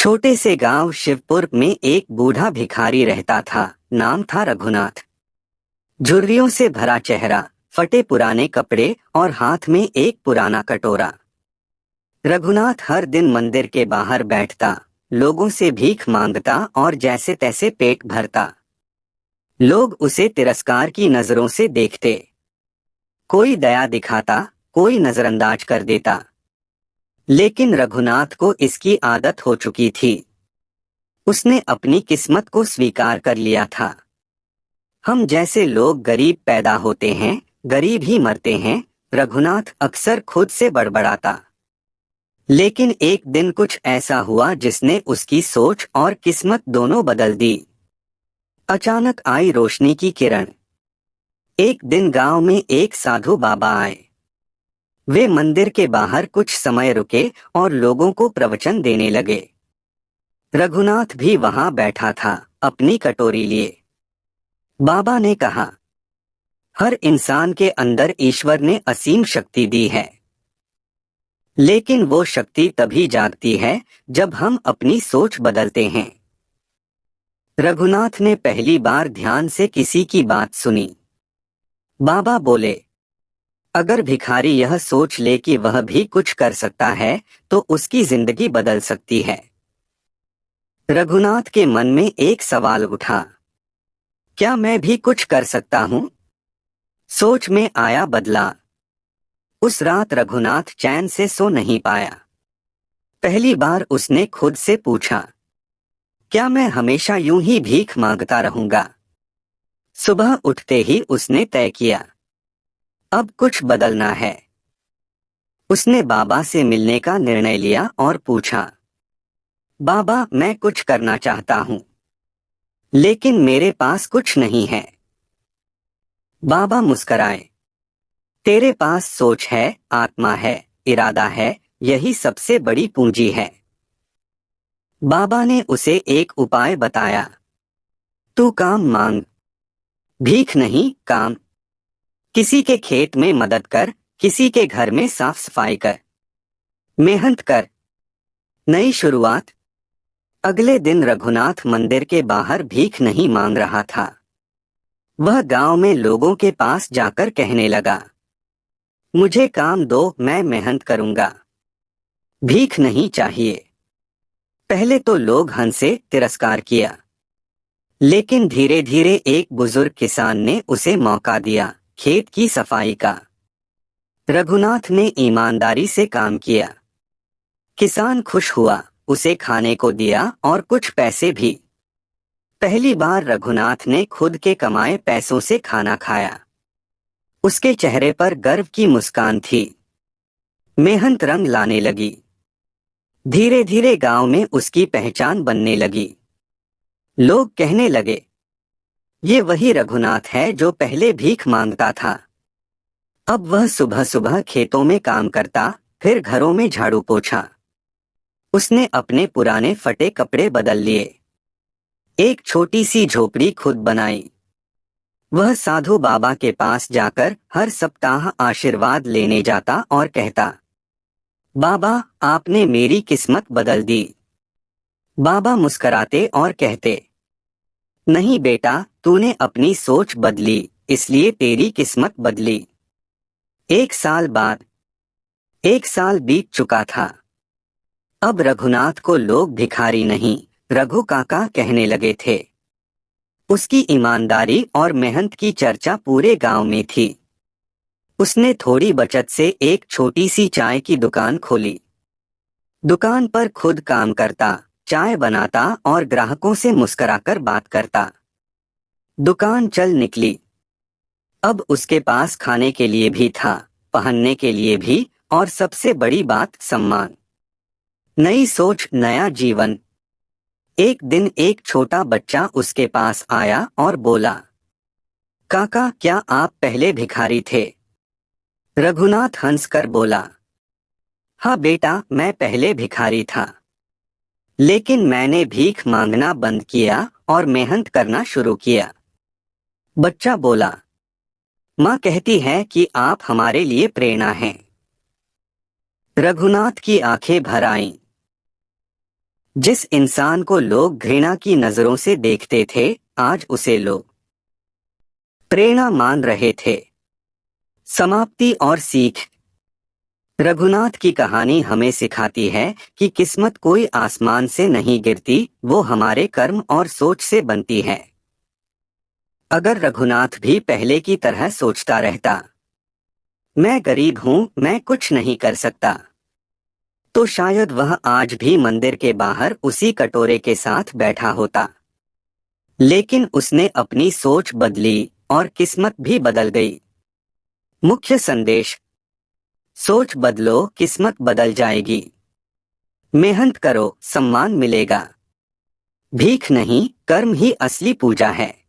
छोटे से गांव शिवपुर में एक बूढ़ा भिखारी रहता था। नाम था रघुनाथ। झुर्रियों से भरा चेहरा, फटे पुराने कपड़े और हाथ में एक पुराना कटोरा। रघुनाथ हर दिन मंदिर के बाहर बैठता, लोगों से भीख मांगता और जैसे तैसे पेट भरता। लोग उसे तिरस्कार की नजरों से देखते। कोई दया दिखाता, कोई नजरअंदाज कर देता। लेकिन रघुनाथ को इसकी आदत हो चुकी थी। उसने अपनी किस्मत को स्वीकार कर लिया था। हम जैसे लोग गरीब पैदा होते हैं, गरीब ही मरते हैं, रघुनाथ अक्सर खुद से बड़बड़ाता। लेकिन एक दिन कुछ ऐसा हुआ जिसने उसकी सोच और किस्मत दोनों बदल दी। अचानक आई रोशनी की किरण। एक दिन गांव में एक साधु बाबा आए। वे मंदिर के बाहर कुछ समय रुके और लोगों को प्रवचन देने लगे। रघुनाथ भी वहां बैठा था, अपनी कटोरी लिए। बाबा ने कहा, हर इंसान के अंदर ईश्वर ने असीम शक्ति दी है, लेकिन वो शक्ति तभी जागती है जब हम अपनी सोच बदलते हैं। रघुनाथ ने पहली बार ध्यान से किसी की बात सुनी। बाबा बोले, अगर भिखारी यह सोच ले कि वह भी कुछ कर सकता है तो उसकी जिंदगी बदल सकती है। रघुनाथ के मन में एक सवाल उठा, क्या मैं भी कुछ कर सकता हूं? सोच में आया बदलाव। उस रात रघुनाथ चैन से सो नहीं पाया। पहली बार उसने खुद से पूछा, क्या मैं हमेशा यूं ही भीख मांगता रहूंगा? सुबह उठते ही उसने तय किया, अब कुछ बदलना है। उसने बाबा से मिलने का निर्णय लिया और पूछा, बाबा मैं कुछ करना चाहता हूं, लेकिन मेरे पास कुछ नहीं है। बाबा मुस्कराए, तेरे पास सोच है, आत्मा है, इरादा है, यही सबसे बड़ी पूंजी है। बाबा ने उसे एक उपाय बताया, तू काम मांग, भीख नहीं, काम। किसी के खेत में मदद कर, किसी के घर में साफ सफाई कर, मेहनत कर, नई शुरुआत। अगले दिन रघुनाथ मंदिर के बाहर भीख नहीं मांग रहा था। वह गांव में लोगों के पास जाकर कहने लगा, मुझे काम दो, मैं मेहनत करूंगा, भीख नहीं चाहिए। पहले तो लोग हंसे, तिरस्कार किया, लेकिन धीरे धीरे एक बुजुर्ग किसान ने उसे मौका दिया, खेत की सफाई का। रघुनाथ ने ईमानदारी से काम किया। किसान खुश हुआ, उसे खाने को दिया और कुछ पैसे भी। पहली बार रघुनाथ ने खुद के कमाए पैसों से खाना खाया। उसके चेहरे पर गर्व की मुस्कान थी। मेहनत रंग लाने लगी। धीरे धीरे गांव में उसकी पहचान बनने लगी। लोग कहने लगे, ये वही रघुनाथ है जो पहले भीख मांगता था। अब वह सुबह सुबह खेतों में काम करता, फिर घरों में झाड़ू पोछा। उसने अपने पुराने फटे कपड़े बदल लिए, एक छोटी सी झोपड़ी खुद बनाई। वह साधु बाबा के पास जाकर हर सप्ताह आशीर्वाद लेने जाता और कहता, बाबा आपने मेरी किस्मत बदल दी। बाबा मुस्कराते और कहते, नहीं बेटा, तूने अपनी सोच बदली, इसलिए तेरी किस्मत बदली। एक साल बाद, एक साल बीत चुका था। अब रघुनाथ को लोग भिखारी नहीं, रघु काका कहने लगे थे। उसकी ईमानदारी और मेहनत की चर्चा पूरे गांव में थी। उसने थोड़ी बचत से एक छोटी सी चाय की दुकान खोली। दुकान पर खुद काम करता, चाय बनाता और ग्राहकों से मुस्कुराकर बात करता। दुकान चल निकली। अब उसके पास खाने के लिए भी था, पहनने के लिए भी, और सबसे बड़ी बात, सम्मान। नई सोच, नया जीवन। एक दिन एक छोटा बच्चा उसके पास आया और बोला, काका क्या आप पहले भिखारी थे? रघुनाथ हंसकर बोला, हाँ बेटा, मैं पहले भिखारी था, लेकिन मैंने भीख मांगना बंद किया और मेहनत करना शुरू किया। बच्चा बोला, माँ कहती है कि आप हमारे लिए प्रेरणा हैं। रघुनाथ की आंखें भर आईं। जिस इंसान को लोग घृणा की नजरों से देखते थे, आज उसे लोग प्रेरणा मान रहे थे। समाप्ति और सीख। रघुनाथ की कहानी हमें सिखाती है कि किस्मत कोई आसमान से नहीं गिरती, वो हमारे कर्म और सोच से बनती है। अगर रघुनाथ भी पहले की तरह सोचता रहता, मैं गरीब हूं, मैं कुछ नहीं कर सकता, तो शायद वह आज भी मंदिर के बाहर उसी कटोरे के साथ बैठा होता। लेकिन उसने अपनी सोच बदली और किस्मत भी बदल गई। मुख्य संदेश। सोच बदलो, किस्मत बदल जाएगी। मेहनत करो, सम्मान मिलेगा। भीख नहीं, कर्म ही असली पूजा है।